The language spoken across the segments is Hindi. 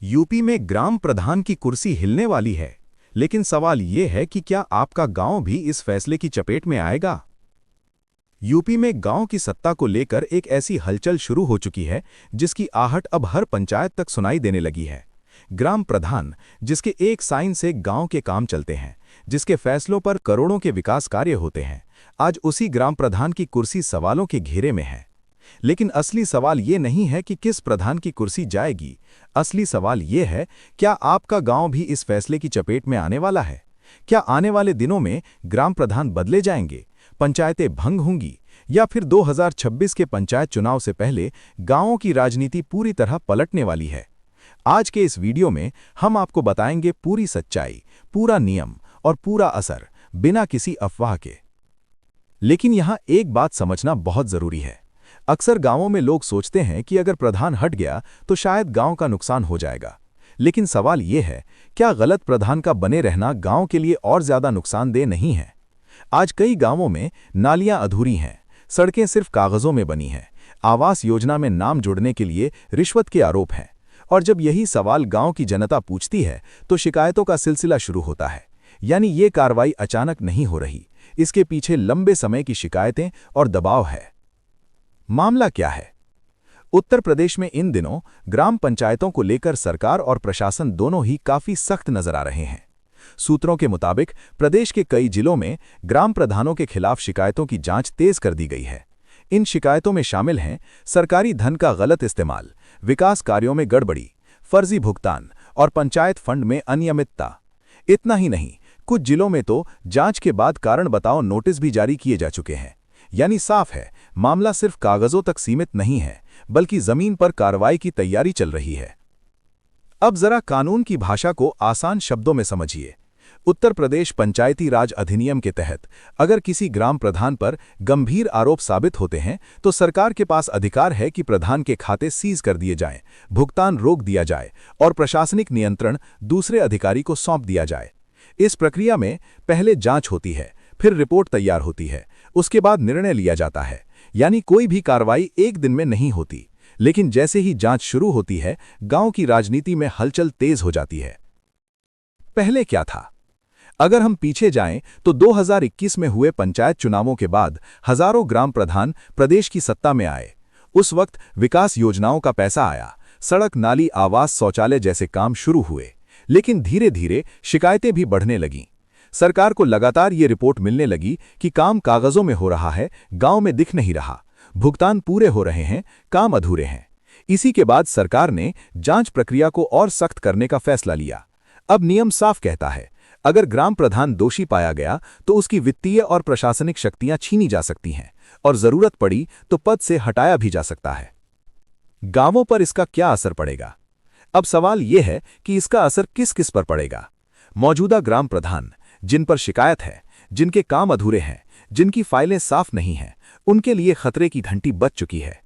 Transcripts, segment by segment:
यूपी में ग्राम प्रधान की कुर्सी हिलने वाली है, लेकिन सवाल ये है कि क्या आपका गांव भी इस फैसले की चपेट में आएगा। यूपी में गांव की सत्ता को लेकर एक ऐसी हलचल शुरू हो चुकी है जिसकी आहट अब हर पंचायत तक सुनाई देने लगी है। ग्राम प्रधान, जिसके एक साइन से गांव के काम चलते हैं, जिसके फैसलों पर करोड़ों के विकास कार्य होते हैं, आज उसी ग्राम प्रधान की कुर्सी सवालों के घेरे में है। लेकिन असली सवाल ये नहीं है कि किस प्रधान की कुर्सी जाएगी। असली सवाल ये है, क्या आपका गांव भी इस फैसले की चपेट में आने वाला है। क्या आने वाले दिनों में ग्राम प्रधान बदले जाएंगे, पंचायतें भंग होंगी, या फिर 2026 के पंचायत चुनाव से पहले गांवों की राजनीति पूरी तरह पलटने वाली है। आज के इस वीडियो में हम आपको बताएंगे पूरी सच्चाई, पूरा नियम और पूरा असर, बिना किसी अफवाह के। लेकिन यहां एक बात समझना बहुत जरूरी है। अक्सर गांवों में लोग सोचते हैं कि अगर प्रधान हट गया तो शायद गांव का नुकसान हो जाएगा। लेकिन सवाल यह है, क्या गलत प्रधान का बने रहना गांव के लिए और ज्यादा नुकसानदेह नहीं है। आज कई गांवों में नालियां अधूरी हैं, सड़कें सिर्फ कागजों में बनी हैं, आवास योजना में नाम जुड़ने के लिए रिश्वत के आरोप हैं। और जब यही सवाल गांव की जनता पूछती है तो शिकायतों का सिलसिला शुरू होता है। यानी ये कार्रवाई अचानक नहीं हो रही, इसके पीछे लंबे समय की शिकायतें और दबाव है। मामला क्या है? उत्तर प्रदेश में इन दिनों ग्राम पंचायतों को लेकर सरकार और प्रशासन दोनों ही काफी सख्त नजर आ रहे हैं। सूत्रों के मुताबिक प्रदेश के कई जिलों में ग्राम प्रधानों के खिलाफ शिकायतों की जांच तेज कर दी गई है। इन शिकायतों में शामिल हैं सरकारी धन का गलत इस्तेमाल, विकास कार्यों में गड़बड़ी, फर्जी भुगतान और पंचायत फंड में अनियमितता। इतना ही नहीं, कुछ जिलों में तो जांच के बाद कारण बताओ नोटिस भी जारी किए जा चुके हैं। यानी साफ है, मामला सिर्फ कागजों तक सीमित नहीं है, बल्कि जमीन पर कार्रवाई की तैयारी चल रही है। अब जरा कानून की भाषा को आसान शब्दों में समझिए। उत्तर प्रदेश पंचायती राज अधिनियम के तहत अगर किसी ग्राम प्रधान पर गंभीर आरोप साबित होते हैं तो सरकार के पास अधिकार है कि प्रधान के खाते सीज कर दिए जाएं, भुगतान रोक दिया जाए और प्रशासनिक नियंत्रण दूसरे अधिकारी को सौंप दिया जाए। इस प्रक्रिया में पहले जांच होती है, फिर रिपोर्ट तैयार होती है, उसके बाद निर्णय लिया जाता है। यानी कोई भी कार्रवाई एक दिन में नहीं होती। लेकिन जैसे ही जांच शुरू होती है, गांव की राजनीति में हलचल तेज हो जाती है। पहले क्या था? अगर हम पीछे जाएं तो 2021 में हुए पंचायत चुनावों के बाद हजारों ग्राम प्रधान प्रदेश की सत्ता में आए। उस वक्त विकास योजनाओं का पैसा आया, सड़क, नाली, आवास, शौचालय जैसे काम शुरू हुए। लेकिन धीरे धीरे शिकायतें भी बढ़ने लगीं। सरकार को लगातार ये रिपोर्ट मिलने लगी कि काम कागजों में हो रहा है, गांव में दिख नहीं रहा, भुगतान पूरे हो रहे हैं, काम अधूरे हैं। इसी के बाद सरकार ने जांच प्रक्रिया को और सख्त करने का फैसला लिया। अब नियम साफ कहता है, अगर ग्राम प्रधान दोषी पाया गया तो उसकी वित्तीय और प्रशासनिक शक्तियां छीनी जा सकती हैं और जरूरत पड़ी तो पद से हटाया भी जा सकता है। गांवों पर इसका क्या असर पड़ेगा? अब सवाल यह है कि इसका असर किस किस पर पड़ेगा। मौजूदा ग्राम प्रधान जिन पर शिकायत है, जिनके काम अधूरे हैं, जिनकी फाइलें साफ नहीं हैं, उनके लिए खतरे की घंटी बज चुकी है।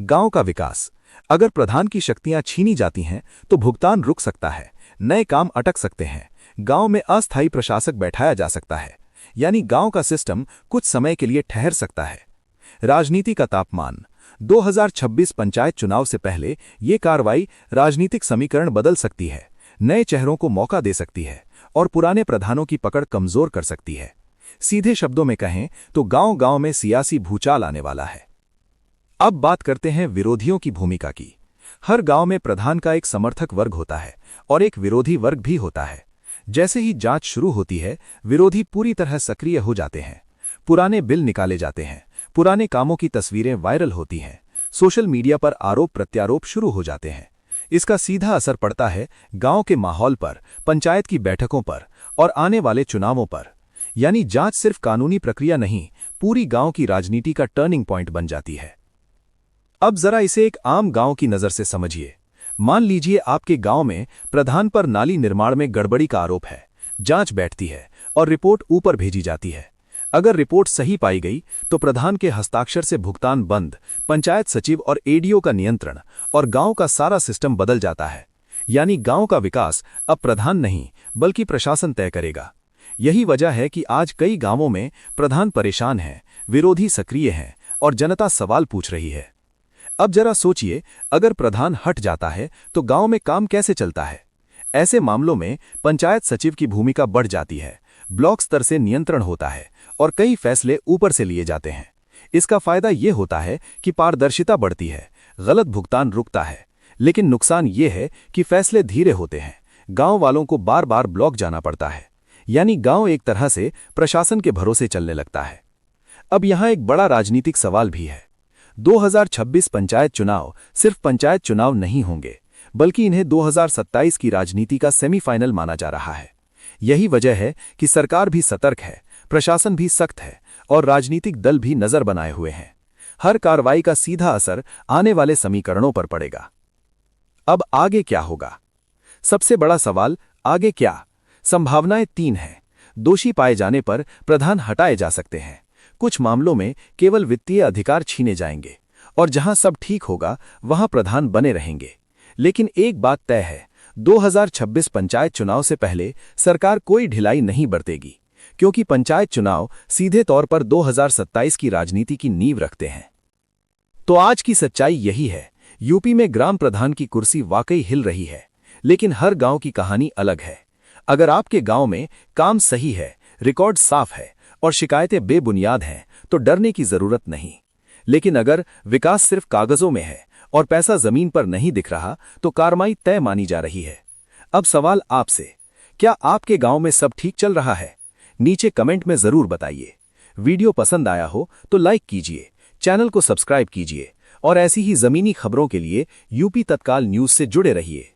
गांव का विकास, अगर प्रधान की शक्तियां छीनी जाती हैं तो भुगतान रुक सकता है, नए काम अटक सकते हैं, गांव में अस्थायी प्रशासक बैठाया जा सकता है। यानी गांव का सिस्टम कुछ समय के लिए ठहर सकता है। राजनीति का तापमान, 2026 पंचायत चुनाव से पहले ये कार्रवाई राजनीतिक समीकरण बदल सकती है, नए चेहरों को मौका दे सकती है और पुराने प्रधानों की पकड़ कमजोर कर सकती है। सीधे शब्दों में कहें तो गांव-गांव में सियासी भूचाल आने वाला है। अब बात करते हैं विरोधियों की भूमिका की। हर गांव में प्रधान का एक समर्थक वर्ग होता है और एक विरोधी वर्ग भी होता है। जैसे ही जांच शुरू होती है, विरोधी पूरी तरह सक्रिय हो जाते हैं। पुराने बिल निकाले जाते हैं, पुराने कामों की तस्वीरें वायरल होती हैं, सोशल मीडिया पर आरोप प्रत्यारोप शुरू हो जाते हैं। इसका सीधा असर पड़ता है गांव के माहौल पर, पंचायत की बैठकों पर और आने वाले चुनावों पर। यानी जांच सिर्फ कानूनी प्रक्रिया नहीं, पूरी गांव की राजनीति का टर्निंग पॉइंट बन जाती है। अब जरा इसे एक आम गांव की नजर से समझिए। मान लीजिए आपके गांव में प्रधान पर नाली निर्माण में गड़बड़ी का आरोप है। जांच बैठती है और रिपोर्ट ऊपर भेजी जाती है। अगर रिपोर्ट सही पाई गई तो प्रधान के हस्ताक्षर से भुगतान बंद, पंचायत सचिव और एडीओ का नियंत्रण और गांव का सारा सिस्टम बदल जाता है। यानी गांव का विकास अब प्रधान नहीं बल्कि प्रशासन तय करेगा। यही वजह है कि आज कई गांवों में प्रधान परेशान है, विरोधी सक्रिय हैं और जनता सवाल पूछ रही है। अब जरा सोचिए, अगर प्रधान हट जाता है तो गांव में काम कैसे चलता है। ऐसे मामलों में पंचायत सचिव की भूमिका बढ़ जाती है, ब्लॉक स्तर से नियंत्रण होता है और कई फैसले ऊपर से लिए जाते हैं। इसका फायदा ये होता है कि पारदर्शिता बढ़ती है, गलत भुगतान रुकता है, लेकिन नुकसान ये है कि फैसले धीरे होते हैं, गांव वालों को बार बार ब्लॉक जाना पड़ता है, यानी गांव एक तरह से प्रशासन के भरोसे चलने लगता है। अब यहां एक बड़ा राजनीतिक सवाल भी है। 2026 पंचायत चुनाव सिर्फ पंचायत चुनाव नहीं होंगे, बल्कि इन्हें 2027 की राजनीति का सेमीफाइनल माना जा रहा है। यही वजह है कि सरकार भी सतर्क है, प्रशासन भी सख्त है और राजनीतिक दल भी नजर बनाए हुए हैं। हर कार्रवाई का सीधा असर आने वाले समीकरणों पर पड़ेगा। अब आगे क्या होगा? सबसे बड़ा सवाल, आगे क्या? संभावनाएं 3 हैं। दोषी पाए जाने पर प्रधान हटाए जा सकते हैं, कुछ मामलों में केवल वित्तीय अधिकार छीने जाएंगे, और जहां सब ठीक होगा वहां प्रधान बने रहेंगे। लेकिन एक बात तय है, 2026 पंचायत चुनाव से पहले सरकार कोई ढिलाई नहीं बरतेगी, क्योंकि पंचायत चुनाव सीधे तौर पर 2027 की राजनीति की नींव रखते हैं। तो आज की सच्चाई यही है, यूपी में ग्राम प्रधान की कुर्सी वाकई हिल रही है, लेकिन हर गांव की कहानी अलग है। अगर आपके गांव में काम सही है, रिकॉर्ड साफ है और शिकायतें बेबुनियाद हैं, तो डरने की जरूरत नहीं। लेकिन अगर विकास सिर्फ कागजों में है और पैसा जमीन पर नहीं दिख रहा, तो कार्रवाई तय मानी जा रही है। अब सवाल आपसे, क्या आपके गांव में सब ठीक चल रहा है? नीचे कमेंट में जरूर बताइए। वीडियो पसंद आया हो तो लाइक कीजिए, चैनल को सब्सक्राइब कीजिए और ऐसी ही जमीनी खबरों के लिए यूपी तत्काल न्यूज से जुड़े रहिए।